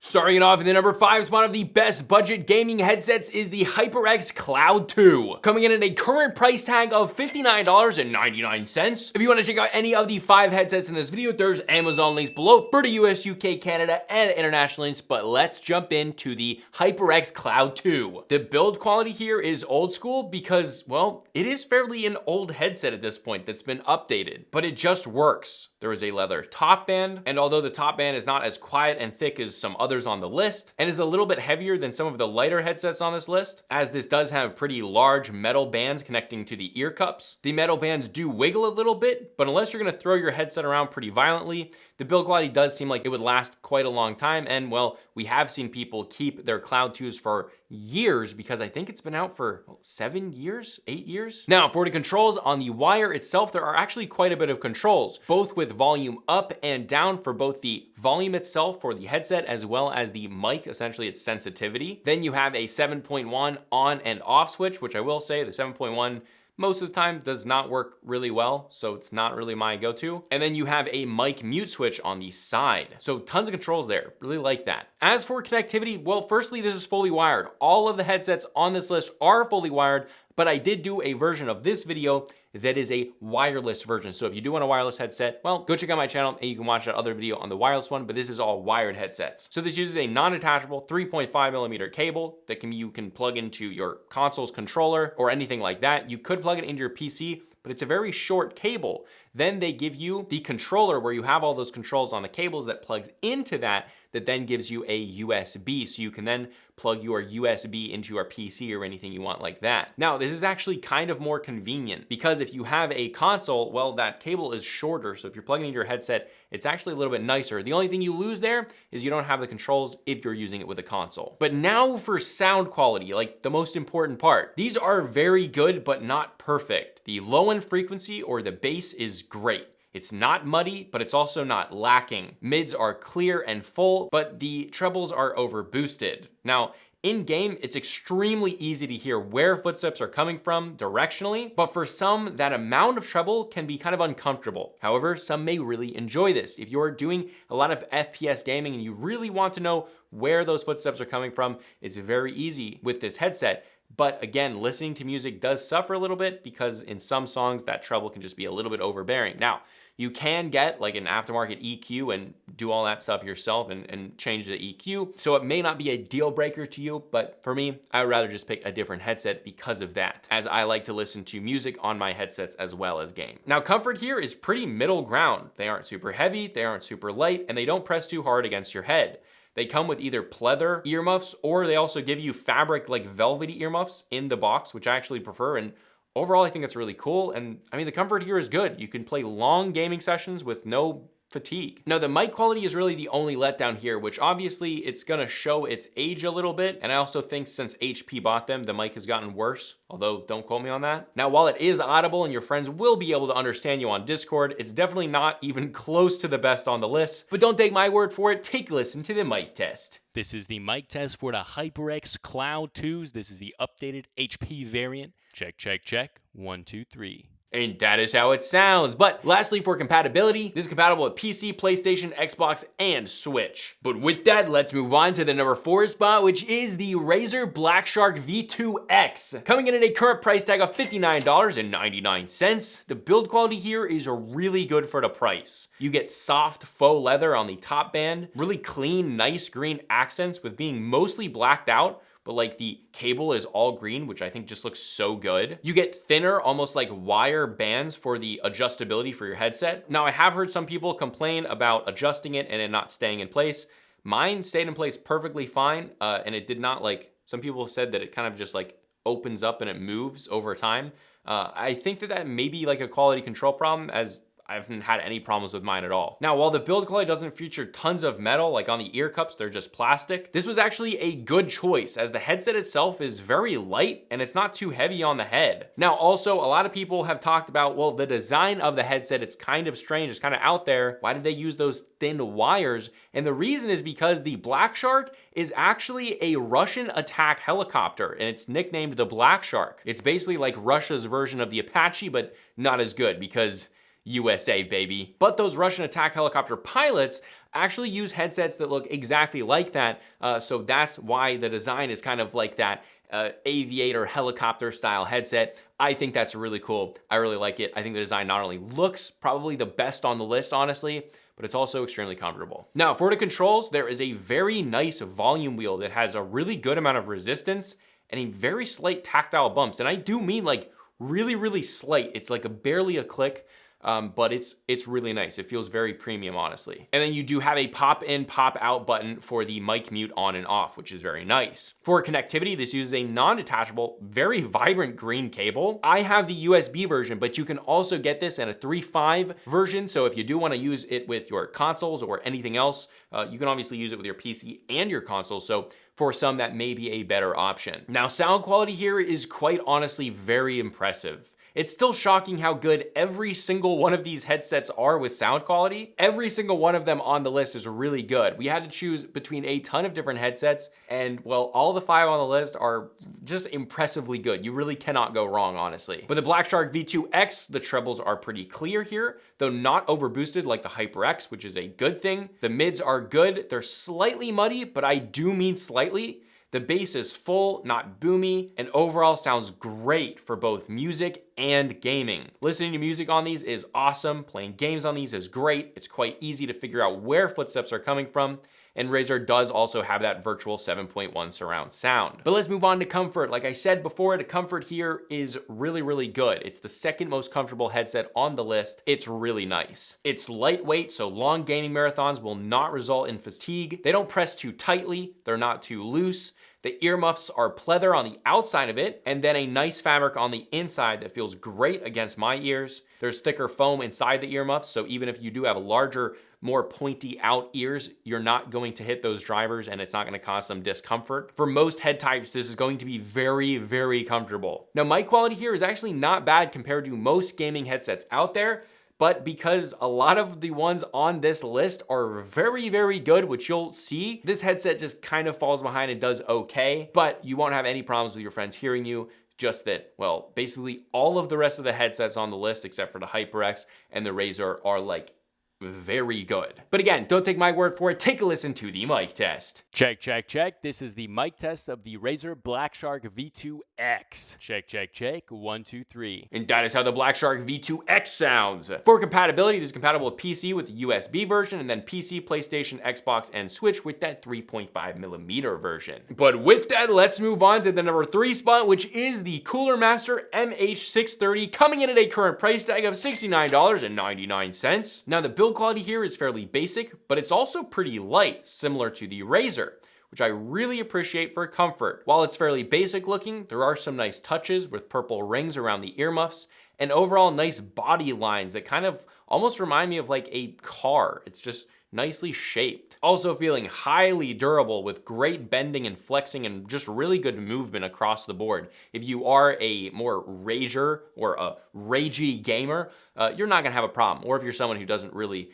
Starting off in the number 5 spot of the best budget gaming headsets is the HyperX Cloud II, coming in at a current price tag of $59.99. If you want to check out any of the 5 headsets in this video, there's Amazon links below for the US, UK, Canada, and international links, but let's jump into the HyperX Cloud II. The build quality here is old school because, well, it is fairly an old headset at this point that's been updated, but it just works. There is a leather top band, and although the top band is not as quiet and thick as some others on the list, and is a little bit heavier than some of the lighter headsets on this list, as this does have pretty large metal bands connecting to the ear cups. The metal bands do wiggle a little bit, but unless you're gonna throw your headset around pretty violently, the build quality does seem like it would last quite a long time, and well, we have seen people keep their Cloud 2s for years because I think it's been out for 7 years, 8 years. Now, for the controls on the wire itself, there are actually quite a bit of controls, both with volume up and down for both the volume itself for the headset as well as the mic, essentially its sensitivity. Then you have a 7.1 on and off switch, which I will say the 7.1 most of the time does not work really well, so it's not really my go-to. And then you have a mic mute switch on the side. So tons of controls there, really like that. As for connectivity, well, firstly, this is fully wired. All of the headsets on this list are fully wired, but I did do a version of this video that is a wireless version. So if you do want a wireless headset, well, go check out my channel and you can watch that other video on the wireless one, but this is all wired headsets. So this uses a non-detachable 3.5mm cable that you can plug into your console's controller or anything like that. You could plug it into your PC, but it's a very short cable. Then they give you the controller where you have all those controls on the cables that plugs into that then gives you a USB. So you can then plug your USB into your PC or anything you want like that. Now, this is actually kind of more convenient because if you have a console, well, that cable is shorter. So if you're plugging into your headset, it's actually a little bit nicer. The only thing you lose there is you don't have the controls if you're using it with a console. But now for sound quality, like the most important part. These are very good, but not perfect. The low end frequency or the bass is great. It's not muddy, but it's also not lacking. Mids are clear and full, but the trebles are over boosted. Now, in game, it's extremely easy to hear where footsteps are coming from directionally, but for some, that amount of treble can be kind of uncomfortable. However, some may really enjoy this. If you're doing a lot of FPS gaming and you really want to know where those footsteps are coming from, it's very easy with this headset. But again, listening to music does suffer a little bit because in some songs that treble can just be a little bit overbearing. Now, you can get like an aftermarket EQ and do all that stuff yourself and change the EQ. So it may not be a deal breaker to you, but for me, I would rather just pick a different headset because of that, as I like to listen to music on my headsets as well as game. Now, comfort here is pretty middle ground. They aren't super heavy, they aren't super light, and they don't press too hard against your head. They come with either pleather earmuffs or they also give you fabric like velvety earmuffs in the box, which I actually prefer. And overall, I think it's really cool. And I mean, the comfort here is good. You can play long gaming sessions with no fatigue. Now, the mic quality is really the only letdown here, which obviously it's gonna show its age a little bit. And I also think since HP bought them, the mic has gotten worse, although don't quote me on that. Now, while it is audible and your friends will be able to understand you on Discord, it's definitely not even close to the best on the list. But don't take my word for it, take a listen to the mic test. This is the mic test for the HyperX Cloud IIs. This is the updated HP variant. Check, check, check. 1, 2, 3. And that is how it sounds. But lastly, for compatibility, this is compatible with PC, PlayStation, Xbox, and Switch. But with that, let's move on to the number 4 spot, which is the Razer BlackShark V2 X. Coming in at a current price tag of $59.99. The build quality here is really good for the price. You get soft faux leather on the top band, really clean, nice green accents with being mostly blacked out, but like the cable is all green, which I think just looks so good. You get thinner, almost like wire bands for the adjustability for your headset. Now, I have heard some people complain about adjusting it and it not staying in place. Mine stayed in place perfectly fine, and it did not like, some people said that it kind of just like opens up and it moves over time. I think that may be like a quality control problem, as I haven't had any problems with mine at all. Now, while the build quality doesn't feature tons of metal, like on the ear cups, they're just plastic, this was actually a good choice as the headset itself is very light and it's not too heavy on the head. Now, also, a lot of people have talked about, well, the design of the headset, it's kind of strange, it's kind of out there. Why did they use those thin wires? And the reason is because the BlackShark is actually a Russian attack helicopter and it's nicknamed the BlackShark. It's basically like Russia's version of the Apache, but not as good because USA, baby. But those Russian attack helicopter pilots actually use headsets that look exactly like that. So that's why the design is kind of like that aviator helicopter style headset. I think that's really cool. I really like it. I think the design not only looks probably the best on the list, honestly, but it's also extremely comfortable. Now, for the controls, there is a very nice volume wheel that has a really good amount of resistance and a very slight tactile bumps. And I do mean like really, really slight. It's like barely a click. But it's really nice. It feels very premium, honestly. And then you do have a pop in, pop out button for the mic mute on and off, which is very nice. For connectivity, this uses a non-detachable, very vibrant green cable. I have the USB version, but you can also get this in a 3.5 version. So if you do want to use it with your consoles or anything else, you can obviously use it with your PC and your console. So for some, that may be a better option. Now, sound quality here is quite honestly very impressive. It's still shocking how good every single one of these headsets are with sound quality. Every single one of them on the list is really good. We had to choose between a ton of different headsets, and well, all the 5 on the list are just impressively good. You really cannot go wrong, honestly. With the BlackShark V2 X, the trebles are pretty clear here, though not overboosted like the HyperX, which is a good thing. The mids are good. They're slightly muddy, but I do mean slightly. The bass is full, not boomy, and overall sounds great for both music and gaming. Listening to music on these is awesome. Playing games on these is great. It's quite easy to figure out where footsteps are coming from. And Razer does also have that virtual 7.1 surround sound. But let's move on to comfort. Like I said before, the comfort here is really, really good. It's the second most comfortable headset on the list. It's really nice. It's lightweight, so long gaming marathons will not result in fatigue. They don't press too tightly. They're not too loose. The earmuffs are pleather on the outside of it, and then a nice fabric on the inside that feels great against my ears. There's thicker foam inside the earmuffs, so even if you do have larger, more pointy out ears, you're not going to hit those drivers and it's not gonna cause some discomfort. For most head types, this is going to be very, very comfortable. Now, mic quality here is actually not bad compared to most gaming headsets out there, but because a lot of the ones on this list are very, very good, which you'll see, this headset just kind of falls behind and does okay, but you won't have any problems with your friends hearing you. Just that, well, basically all of the rest of the headsets on the list, except for the HyperX and the Razer, are like very good. But again, don't take my word for it. Take a listen to the mic test. Check, check, check. This is the mic test of the Razer BlackShark V2 X. Check, check, check. 1, 2, 3. And that is how the BlackShark V2 X sounds. For compatibility, this is compatible with PC with the USB version, and then PC, PlayStation, Xbox, and Switch with that 3.5mm version. But with that, let's move on to the number 3 spot, which is the Cooler Master MH630, coming in at a current price tag of $69.99. Now, the build quality here is fairly basic, but it's also pretty light, similar to the Razer, which I really appreciate for comfort. While it's fairly basic looking, there are some nice touches with purple rings around the earmuffs and overall nice body lines that kind of almost remind me of like a car. It's just nicely shaped. Also feeling highly durable with great bending and flexing and just really good movement across the board. If you are a more rager or a ragey gamer, you're not gonna have a problem. Or if you're someone who doesn't really,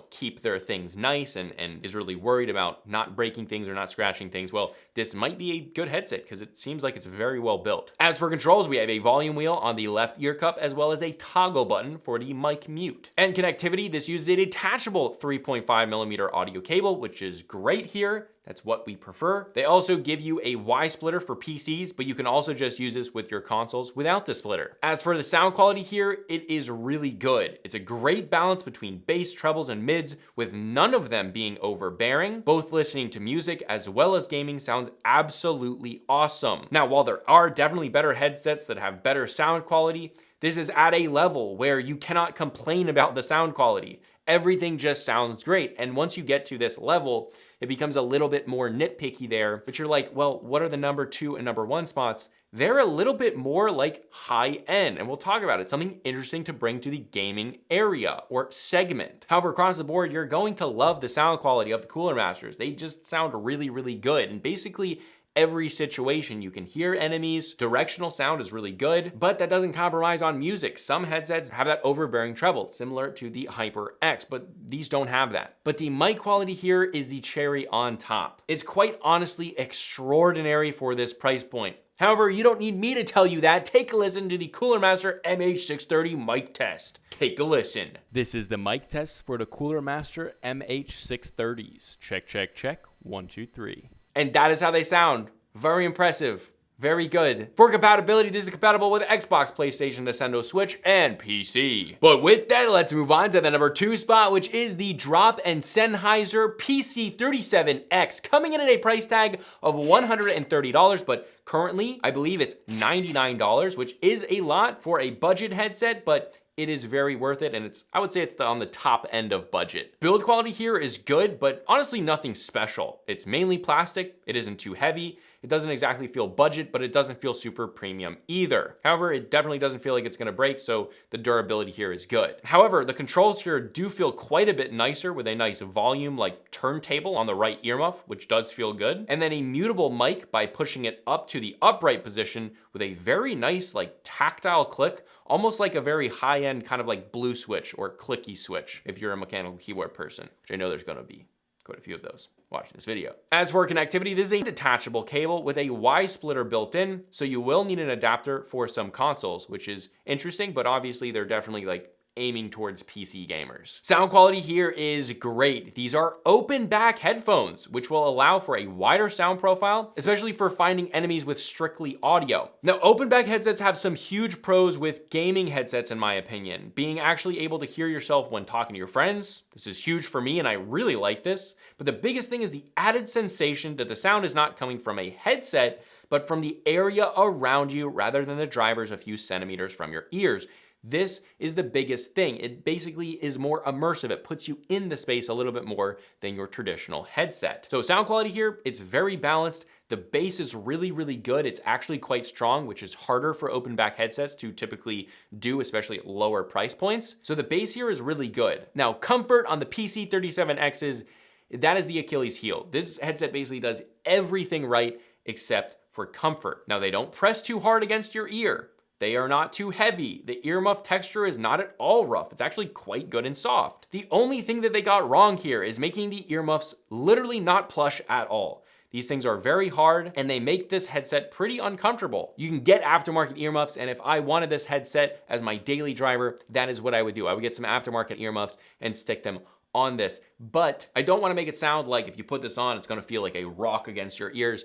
keep their things nice and is really worried about not breaking things or not scratching things, well, this might be a good headset because it seems like it's very well built. As for controls, we have a volume wheel on the left ear cup as well as a toggle button for the mic mute. And connectivity, this uses a detachable 3.5mm audio cable, which is great here. That's what we prefer. They also give you a Y splitter for PCs, but you can also just use this with your consoles without the splitter. As for the sound quality here, it is really good. It's a great balance between bass, trebles, and mids, with none of them being overbearing. Both listening to music as well as gaming sounds absolutely awesome. Now, while there are definitely better headsets that have better sound quality, this is at a level where you cannot complain about the sound quality. Everything just sounds great. And once you get to this level, it becomes a little bit more nitpicky there, but you're like, well, what are the number 2 and number 1 spots? They're a little bit more like high end, and we'll talk about it. Something interesting to bring to the gaming area or segment. However, across the board, you're going to love the sound quality of the Cooler Masters. They just sound really, really good. And basically, every situation. You can hear enemies, directional sound is really good, but that doesn't compromise on music. Some headsets have that overbearing treble, similar to the HyperX, but these don't have that. But the mic quality here is the cherry on top. It's quite honestly extraordinary for this price point. However, you don't need me to tell you that. Take a listen to the Cooler Master MH630 mic test. Take a listen. This is the mic test for the Cooler Master MH630s. Check, check, check. 1, 2, 3. And that is how they sound. Very impressive. Very good. For compatibility, this is compatible with Xbox, PlayStation, Nintendo Switch, and PC. But with that, let's move on to the number 2 spot, which is the Drop and Sennheiser PC37X, coming in at a price tag of $130, but currently, I believe it's $99, which is a lot for a budget headset, but it is very worth it, and I would say it's on the top end of budget. Build quality here is good, but honestly nothing special. It's mainly plastic, it isn't too heavy, it doesn't exactly feel budget, but it doesn't feel super premium either. However, it definitely doesn't feel like it's gonna break, so the durability here is good. However, the controls here do feel quite a bit nicer with a nice volume like turntable on the right earmuff, which does feel good. And then a mutable mic by pushing it up to the upright position with a very nice like tactile click, almost like a very high-end kind of like blue switch or clicky switch if you're a mechanical keyboard person, which I know there's gonna be quite a few of those watching this video. As for connectivity, this is a detachable cable with a Y splitter built in, so you will need an adapter for some consoles, which is interesting, but obviously they're definitely like aiming towards PC gamers. Sound quality here is great. These are open back headphones, which will allow for a wider sound profile, especially for finding enemies with strictly audio. Now, open back headsets have some huge pros with gaming headsets, in my opinion. Being actually able to hear yourself when talking to your friends, this is huge for me and I really like this. But the biggest thing is the added sensation that the sound is not coming from a headset, but from the area around you rather than the drivers a few centimeters from your ears. This is the biggest thing. It basically is more immersive. It puts you in the space a little bit more than your traditional headset. So sound quality here, it's very balanced. The bass is really, really good. It's actually quite strong, which is harder for open back headsets to typically do, especially at lower price points. So the bass here is really good. Now, comfort on the PC37Xs, that is the Achilles heel. This headset basically does everything right except for comfort. Now, they don't press too hard against your ear. They are not too heavy. The earmuff texture is not at all rough. It's actually quite good and soft. The only thing that they got wrong here is making the earmuffs literally not plush at all. These things are very hard and they make this headset pretty uncomfortable. You can get aftermarket earmuffs, and if I wanted this headset as my daily driver, that is what I would do. I would get some aftermarket earmuffs and stick them on this, but I don't want to make it sound like if you put this on, it's going to feel like a rock against your ears.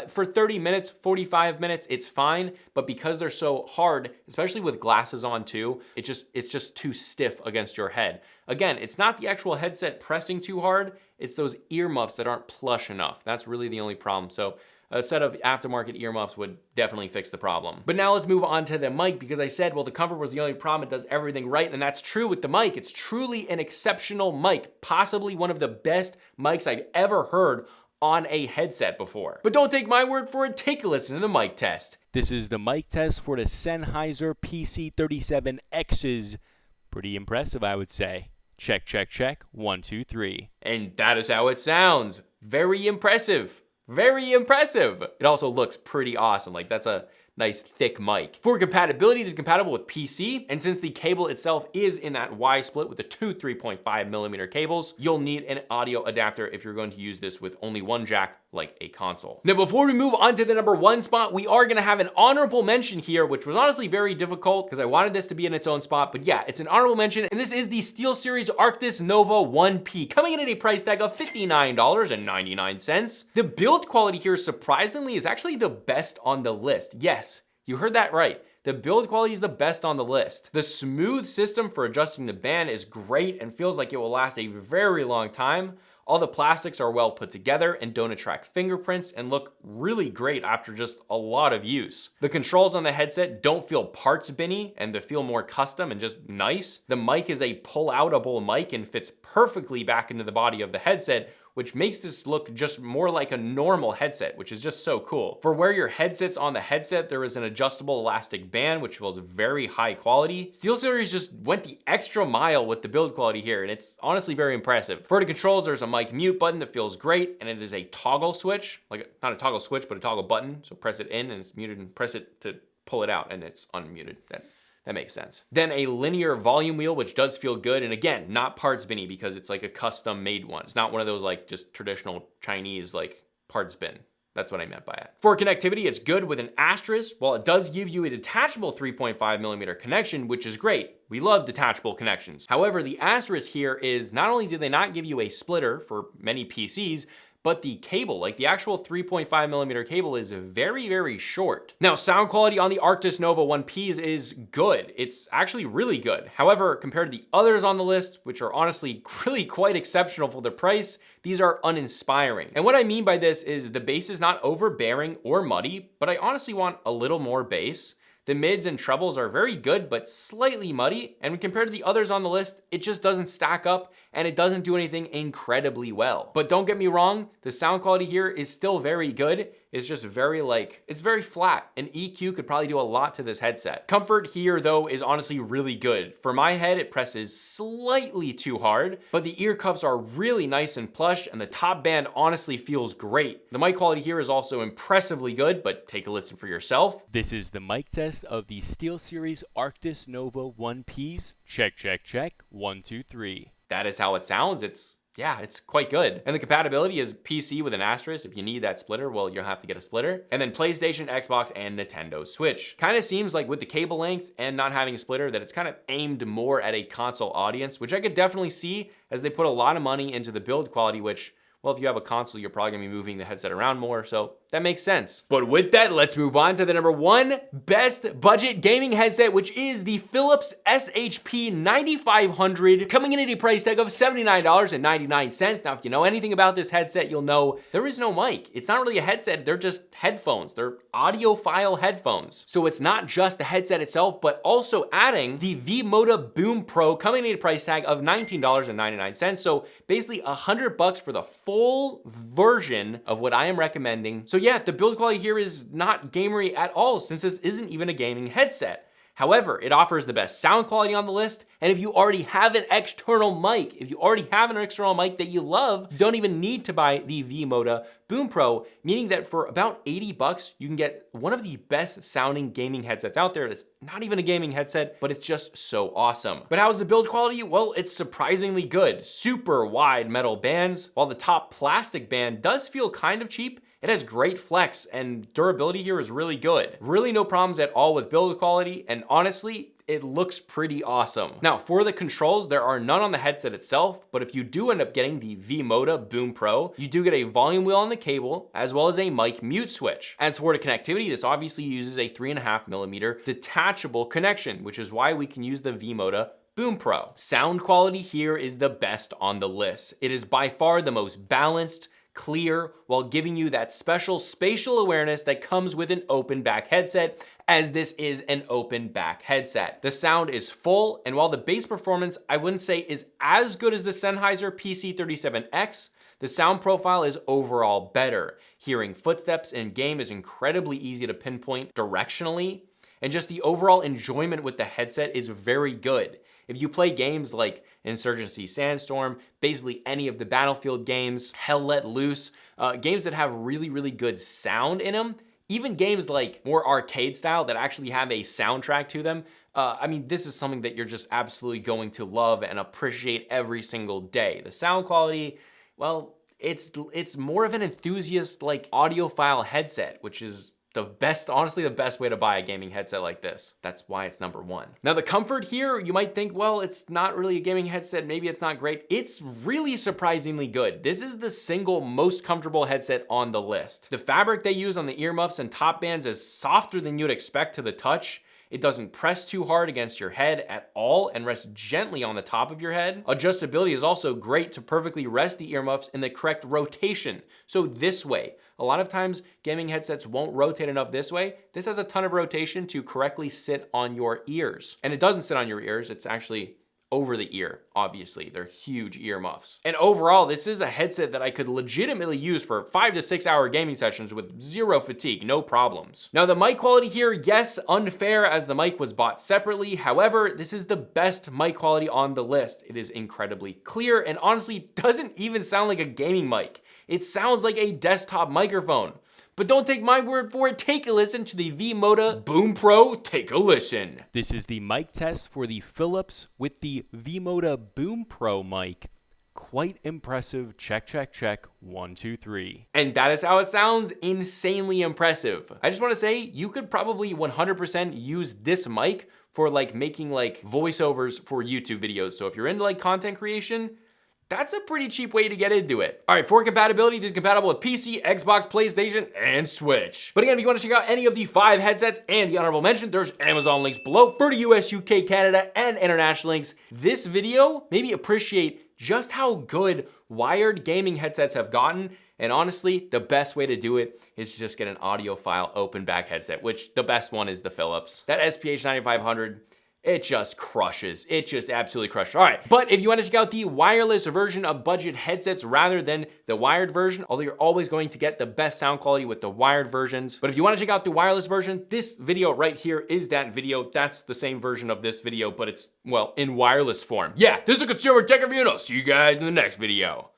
For 30 minutes, 45 minutes, it's fine, but because they're so hard, especially with glasses on too, it's just too stiff against your head. Again, it's not the actual headset pressing too hard, it's those earmuffs that aren't plush enough. That's really the only problem. So a set of aftermarket earmuffs would definitely fix the problem. But now let's move on to the mic, because I said, well, the comfort was the only problem. It does everything right, and that's true with the mic. It's truly an exceptional mic, possibly one of the best mics I've ever heard on a headset before. But don't take my word for it, take a listen to the mic test. This is the mic test for the Sennheiser PC37Xs. Pretty impressive, I would say. Check, check, check. 1, 2, 3. And that is how it sounds. Very impressive. Very impressive. It also looks pretty awesome. Like, that's a nice thick mic. For compatibility, this is compatible with PC, and since the cable itself is in that Y split with the two 3.5mm cables, you'll need an audio adapter if you're going to use this with only one jack like a console. Now, before we move on to the number 1 spot, we are gonna have an honorable mention here, which was honestly very difficult because I wanted this to be in its own spot, but yeah, it's an honorable mention, and this is the SteelSeries Arctis Nova 1P, coming in at a price tag of $59.99. The build quality here, surprisingly, is actually the best on the list. Yes, you heard that right. The build quality is the best on the list. The smooth system for adjusting the band is great and feels like it will last a very long time. All the plastics are well put together and don't attract fingerprints and look really great after just a lot of use. The controls on the headset don't feel parts binny and they feel more custom and just nice. The mic is a pull-outable mic and fits perfectly back into the body of the headset, which makes this look just more like a normal headset, which is just so cool. For where your head sits on the headset, there is an adjustable elastic band, which feels very high quality. SteelSeries just went the extra mile with the build quality here, and it's honestly very impressive. For the controls, there's a mic mute button that feels great, and it is a toggle switch, like not a toggle switch, but a toggle button. So press it in and it's muted, and press it to pull it out and it's unmuted. That makes sense. Then a linear volume wheel, which does feel good. And again, not parts binny because it's like a custom made one. It's not one of those like just traditional Chinese like parts bin. That's what I meant by it. For connectivity, it's good with an asterisk. While it does give you a detachable 3.5mm connection, which is great. We love detachable connections. However, the asterisk here is not only do they not give you a splitter for many PCs, but the cable, like the actual 3.5mm cable, is very, very short. Now, sound quality on the Arctis Nova 1Ps is good. It's actually really good. However, compared to the others on the list, which are honestly really quite exceptional for the price, these are uninspiring. And what I mean by this is the bass is not overbearing or muddy, but I honestly want a little more bass. The mids and trebles are very good, but slightly muddy. And compared to the others on the list, it just doesn't stack up and it doesn't do anything incredibly well. But don't get me wrong, the sound quality here is still very good. It's just it's very flat. An EQ could probably do a lot to this headset. Comfort here though is honestly really good. For my head, it presses slightly too hard, but the ear cuffs are really nice and plush and the top band honestly feels great. The mic quality here is also impressively good, but take a listen for yourself. This is the mic test of the SteelSeries Arctis Nova 1Ps. Check, check, check. 1, 2, 3. That is how it sounds. It's quite good. And the compatibility is PC with an asterisk. If you need that splitter, well, you'll have to get a splitter. And then PlayStation, Xbox, and Nintendo Switch. Kind of seems like with the cable length and not having a splitter that it's kind of aimed more at a console audience, which I could definitely see as they put a lot of money into the build quality, which, well, if you have a console, you're probably gonna be moving the headset around more, so that makes sense. But with that, let's move on to the number 1 best budget gaming headset, which is the Philips SHP 9500, coming in at a price tag of $79.99. Now, if you know anything about this headset, you'll know there is no mic. It's not really a headset, they're just headphones. They're audiophile headphones. So it's not just the headset itself, but also adding the V-Moda BoomPro, coming in at a price tag of $19.99. So basically $100 for the full version of what I am recommending. So yeah, the build quality here is not gamery at all since this isn't even a gaming headset. However, it offers the best sound quality on the list, and if you already have an external mic, that you love, you don't even need to buy the V-Moda BoomPro, meaning that for about $80, you can get one of the best sounding gaming headsets out there that's not even a gaming headset, but it's just so awesome. But how's the build quality? Well, it's surprisingly good. Super wide metal bands, while the top plastic band does feel kind of cheap. It has great flex and durability here is really good. Really no problems at all with build quality, and honestly, it looks pretty awesome. Now, for the controls, there are none on the headset itself, but if you do end up getting the V-Moda BoomPro, you do get a volume wheel on the cable, as well as a mic mute switch. As for the connectivity, this obviously uses a 3.5mm detachable connection, which is why we can use the V-Moda BoomPro. Sound quality here is the best on the list. It is by far the most balanced, clear, while giving you that special spatial awareness that comes with an open back headset, as this is an open back headset. The sound is full, and while the bass performance I wouldn't say is as good as the Sennheiser PC37X, the sound profile is overall better. Hearing footsteps in game is incredibly easy to pinpoint directionally, and just the overall enjoyment with the headset is very good. If you play games like Insurgency Sandstorm, basically any of the Battlefield games, Hell Let Loose, games that have really, really good sound in them, even games like more arcade style that actually have a soundtrack to them, I mean, this is something that you're just absolutely going to love and appreciate every single day. The sound quality, well, it's more of an enthusiast like audiophile headset, which is the best, honestly, the best way to buy a gaming headset like this. That's why it's number 1. Now the comfort here, you might think, well, it's not really a gaming headset, maybe it's not great. It's really surprisingly good. This is the single most comfortable headset on the list. The fabric they use on the earmuffs and top bands is softer than you'd expect to the touch. It doesn't press too hard against your head at all and rests gently on the top of your head. Adjustability is also great to perfectly rest the earmuffs in the correct rotation. So this way, a lot of times gaming headsets won't rotate enough this way. This has a ton of rotation to correctly sit on your ears. And it doesn't sit on your ears, it's actually over the ear. Obviously, they're huge earmuffs. And overall, this is a headset that I could legitimately use for 5 to 6 hour gaming sessions with zero fatigue, no problems. Now the mic quality here, yes, unfair as the mic was bought separately. However, this is the best mic quality on the list. It is incredibly clear and honestly doesn't even sound like a gaming mic. It sounds like a desktop microphone. But don't take my word for it, take a listen to the V-Moda BoomPro, take a listen. This is the mic test for the Philips with the V-Moda BoomPro mic. Quite impressive, check, check, check, 1, 2, 3. And that is how it sounds, insanely impressive. I just wanna say, you could probably 100% use this mic for like making like voiceovers for YouTube videos. So if you're into like content creation, that's a pretty cheap way to get into it. All right, for compatibility, this is compatible with PC, Xbox, PlayStation, and Switch. But again, if you want to check out any of the 5 headsets and the honorable mention, there's Amazon links below for the US, UK, Canada, and international links. This video made me appreciate just how good wired gaming headsets have gotten. And honestly, the best way to do it is to just get an audiophile open back headset, which the best one is the Philips. That SPH 9500, it just crushes. It just absolutely crushes. All right, but if you want to check out the wireless version of budget headsets rather than the wired version, although you're always going to get the best sound quality with the wired versions, but if you want to check out the wireless version, this video right here is that video. That's the same version of this video, but it's, well, in wireless form. Yeah, this is a consumer tech review, and I'll see you guys in the next video.